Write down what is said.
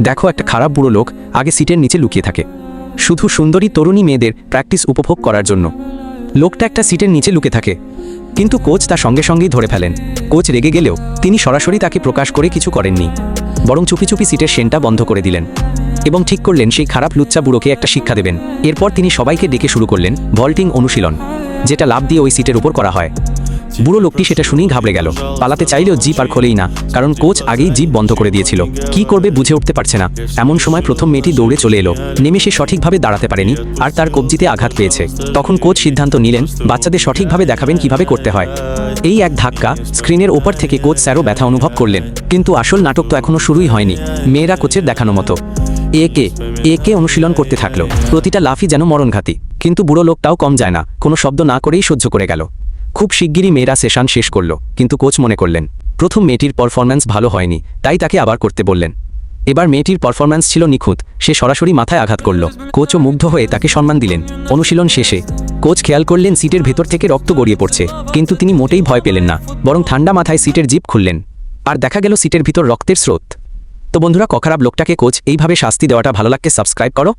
দেখো একটা খারাপ বুড়ো লোক আগে সিটের নিচে লুকিয়ে থাকে শুধু সুন্দরী তরুণী মেয়েদের প্র্যাকটিস উপভোগ করার জন্য। লোকটা একটা সিটের নিচে লুকিয়ে থাকে, কিন্তু কোচ তা সঙ্গে সঙ্গেই ধরে ফেলেন। কোচ রেগে গেলেও তিনি সরাসরি তাকে প্রকাশ করে কিছু করেননি, বরং চুপি চুপি সিটের সেনটা বন্ধ করে দিলেন এবং ঠিক করলেন সেই খারাপ লুচ্চা বুড়োকে একটা শিক্ষা দেবেন। এরপর তিনি সবাইকে ডেকে শুরু করলেন ভল্টিং অনুশীলন, যেটা লাফ দিয়ে ওই সিটের উপর করা হয়। বুড়ো লোকটি সেটা শুনেই ঘাবড়ে গেল, পালাতে চাইলেও জিপ আর খোলেই না, কারণ কোচ আগেই জিপ বন্ধ করে দিয়েছিল। কি করবে বুঝে উঠতে পারছে না। এমন সময় প্রথম মেয়েটি দৌড়ে চলে এলো। নেমে সে সঠিকভাবে দাঁড়াতে পারেনি আর তার কবজিতে আঘাত পেয়েছে। তখন কোচ সিদ্ধান্ত নিলেন বাচ্চাদের সঠিকভাবে দেখাবেন কিভাবে করতে হয়। এই এক ধাক্কা স্ক্রিনের ওপর থেকে কোচ স্যারও ব্যথা অনুভব করলেন। কিন্তু আসল নাটক তো এখনো শুরুই হয়নি। মেয়েরা কোচের দেখানো মতো একে অনুশীলন করতে থাকলো। প্রতিটা লাফই যেন মরণঘাতী, কিন্তু বুড়ো লোকটাও কম যায় না, কোনো শব্দ না করেই সহ্য করে গেল। খুব শিগগিরই মেয়েরা সেশন শেষ করল, কিন্তু কোচ মনে করলেন প্রথম মেয়েটির পারফরম্যান্স ভালো হয়নি, তাই তাকে আবার করতে বললেন। এবার মেয়েটির পারফরম্যান্স ছিল নিখুঁত, সে সরাসরি মাথায় আঘাত করল। কোচও মুগ্ধ হয়ে তাকে সম্মান দিলেন। অনুশীলন শেষে কোচ খেয়াল করলেন সিটের ভেতর থেকে রক্ত গড়িয়ে পড়ছে, কিন্তু তিনি মোটেই ভয় পেলেন না, বরং ঠান্ডা মাথায় সিটের জিপ খুললেন। আর দেখা গেল সিটের ভিতর রক্তের স্রোত। তো বন্ধুরা, খারাপ লোকটাকে কোচ এইভাবে শাস্তি দেওয়াটা ভালো লাগলে সাবস্ক্রাইব করো।